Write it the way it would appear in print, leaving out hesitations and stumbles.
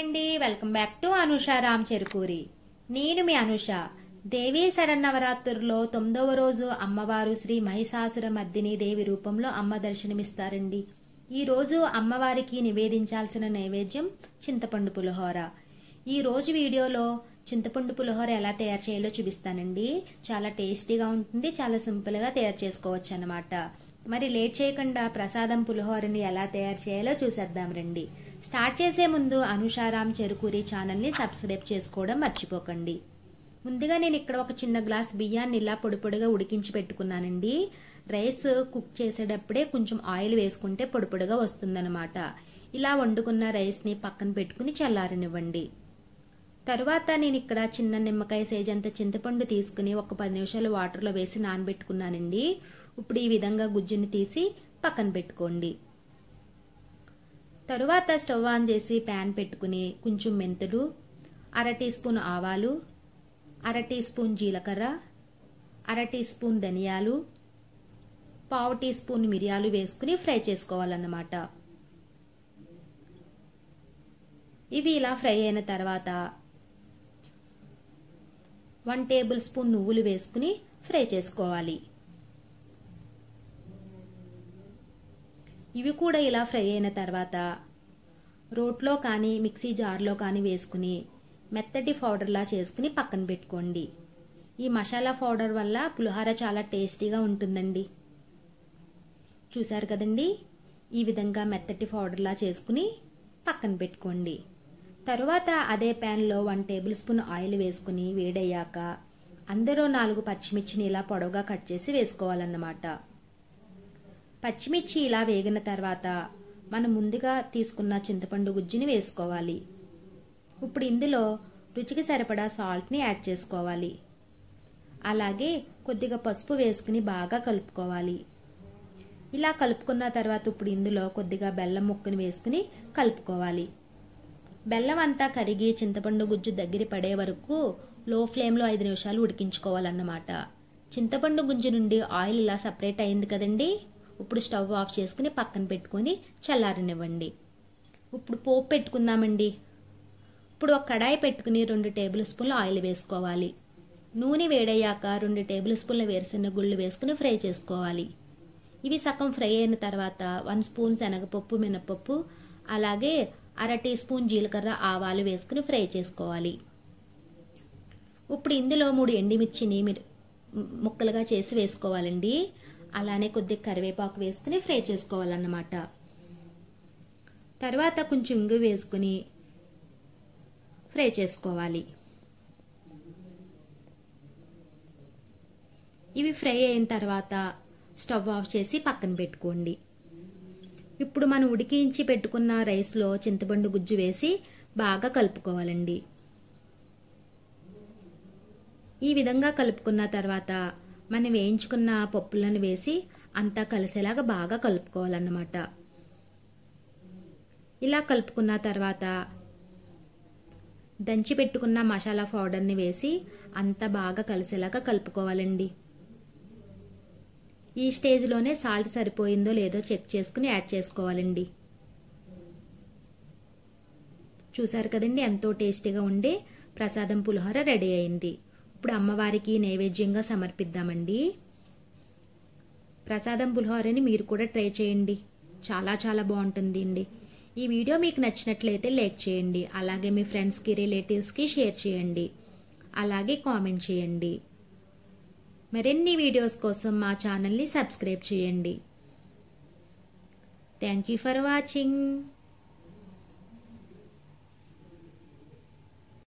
అండి, welcome back to Anusha Ram Cherukuri. నేను మీ అనుష. దేవీ శరన్నవరాత్రుల్లో 9వ రోజు అమ్మవారు శ్రీ మహిషాసుర మర్దిని దేవి రూపంలో అమ్మ దర్శనమిస్తారండి. ఈ రోజు అమ్మవారికి నివేదించాల్సిన నైవేద్యం చింతపండు పులిహోర. ఈ రోజు వీడియోలో చింతపండు పులిహోర ఎలా తయారు చేయాలో చూపిస్తానండి. చాలా టేస్టీగా ఉంటుంది, చాలా సింపుల్ గా తయారు చేసుకోవచ్చు అన్నమాట. మరి లేట్ చేయకుండా ప్రసాదం పులిహోరని ఎలా తయారు చేయాలో చూసేద్దాం రండి. స్టార్ట్ చేసే ముందు అనుష రామ్ చెరుకూరి ఛానల్ని సబ్స్క్రైబ్ చేసుకోవడం మర్చిపోకండి. ముందుగా నేను ఇక్కడ ఒక చిన్న గ్లాస్ బియ్యాన్ని ఇలా పొడి పొడిగా ఉడికించి పెట్టుకున్నానండి. రైస్ కుక్ చేసేటప్పుడే కొంచెం ఆయిల్ వేసుకుంటే పొడి పొడిగా వస్తుందన్నమాట. ఇలా వండుకున్న రైస్ని పక్కన పెట్టుకుని చల్లారనివ్వండి. తరువాత నేను ఇక్కడ చిన్న నిమ్మకాయ సైజ్ అంత చింతపండు తీసుకుని ఒక 10 నిమిషాలు వాటర్లో వేసి నానబెట్టుకున్నానండి. ఇప్పుడు ఈ విధంగా గుజ్జుని తీసి పక్కన పెట్టుకోండి. తరువాత స్టవ్ ఆన్ చేసి ప్యాన్ పెట్టుకుని కొంచెం మెంతులు, 1/2 టీ స్పూన్ ఆవాలు, 1/2 టీ స్పూన్ జీలకర్ర, 1/2 టీ స్పూన్ ధనియాలు, 1/2 టీ స్పూన్ మిరియాలు వేసుకుని ఫ్రై చేసుకోవాలన్నమాట. ఇవి ఇలా ఫ్రై అయిన తర్వాత 1 టేబుల్ స్పూన్ నువ్వులు వేసుకుని ఫ్రై చేసుకోవాలి. ఇవి కూడా ఇలా ఫ్రై అయిన తర్వాత రోట్లో కానీ మిక్సీ జార్లో కానీ వేసుకుని మెత్తటి పౌడర్లా చేసుకుని పక్కన పెట్టుకోండి. ఈ మసాలా పౌడర్ వల్ల పులిహోర చాలా టేస్టీగా ఉంటుందండి. చూసారు కదండి, ఈ విధంగా మెత్తటి పౌడర్లా చేసుకుని పక్కన పెట్టుకోండి. తరువాత అదే ప్యాన్లో 1 టేబుల్ స్పూన్ ఆయిల్ వేసుకుని వేడయ్యాక అందులో 4 పచ్చిమిర్చిని ఇలా పొడవుగా కట్ చేసి వేసుకోవాలన్నమాట. పచ్చిమిర్చి ఇలా వేగిన తర్వాత మనం ముందుగా తీసుకున్న చింతపండు గుజ్జుని వేసుకోవాలి. ఇప్పుడు ఇందులో రుచికి సరిపడా సాల్ట్ని యాడ్ చేసుకోవాలి. అలాగే కొద్దిగా పసుపు వేసుకుని బాగా కలుపుకోవాలి. ఇలా కలుపుకున్న తర్వాత ఇప్పుడు ఇందులో కొద్దిగా బెల్లం ముక్కని వేసుకుని కలుపుకోవాలి. బెల్లం అంతా కరిగి చింతపండు గుజ్జు దగ్గర పడే వరకు లో ఫ్లేమ్లో 5 నిమిషాలు ఉడికించుకోవాలన్నమాట. చింతపండు గుజ్జు నుండి ఆయిల్ ఇలా సపరేట్ అయింది కదండి. ఇప్పుడు స్టవ్ ఆఫ్ చేసుకుని పక్కన పెట్టుకొని చల్లారనివ్వండి. ఇప్పుడు పోపు పెట్టుకుందామండి. ఇప్పుడు ఒక కడాయి పెట్టుకుని 2 టేబుల్ స్పూన్ల ఆయిల్ వేసుకోవాలి. నూనె వేడయ్యాక 2 టేబుల్ స్పూన్ల వేరుశెనగ గుళ్ళు వేసుకుని ఫ్రై చేసుకోవాలి. ఇవి సగం ఫ్రై అయిన తర్వాత 1 స్పూన్ శనగపప్పు, మినపప్పు, అలాగే 1/2 టీ స్పూన్ జీలకర్ర, ఆవాలు వేసుకుని ఫ్రై చేసుకోవాలి. ఇప్పుడు ఇందులో 3 ఎండుమిర్చిని ముక్కలుగా చేసి వేసుకోవాలండి. అలానే కొద్దిగా కరివేపాకు వేసుకుని ఫ్రై చేసుకోవాలన్నమాట. తర్వాత కొంచెం ఇంగు వేసుకుని ఫ్రై చేసుకోవాలి. ఇవి ఫ్రై అయిన తర్వాత స్టవ్ ఆఫ్ చేసి పక్కన పెట్టుకోండి. ఇప్పుడు మనం ఉడికించి పెట్టుకున్న రైస్లో చింతపండు గుజ్జు వేసి బాగా కలుపుకోవాలండి. ఈ విధంగా కలుపుకున్న తర్వాత మనం వేయించుకున్న పప్పులను వేసి అంతా కలిసేలాగా బాగా కలుపుకోవాలన్నమాట. ఇలా కలుపుకున్న తర్వాత దంచి పెట్టుకున్న మసాలా పౌడర్ని వేసి అంతా బాగా కలిసేలాగా కలుపుకోవాలండి. ఈ స్టేజ్లోనే సాల్ట్ సరిపోయిందో లేదో చెక్ చేసుకుని యాడ్ చేసుకోవాలండి. చూసారు కదండి, ఎంతో టేస్టీగా ఉండే ప్రసాదం పులిహోర రెడీ అయింది. ఇప్పుడు అమ్మవారికి నైవేద్యంగా సమర్పిద్దామండి. ప్రసాదం పులిహోరని మీరు కూడా ట్రై చేయండి, చాలా చాలా బాగుంటుంది అండి. ఈ వీడియో మీకు నచ్చినట్లయితే లైక్ చేయండి, అలాగే మీ ఫ్రెండ్స్కి, రిలేటివ్స్కి షేర్ చేయండి, అలాగే కామెంట్ చేయండి. మరిన్ని వీడియోస్ కోసం మా ఛానల్ని సబ్స్క్రైబ్ చేయండి. Thank you for watching.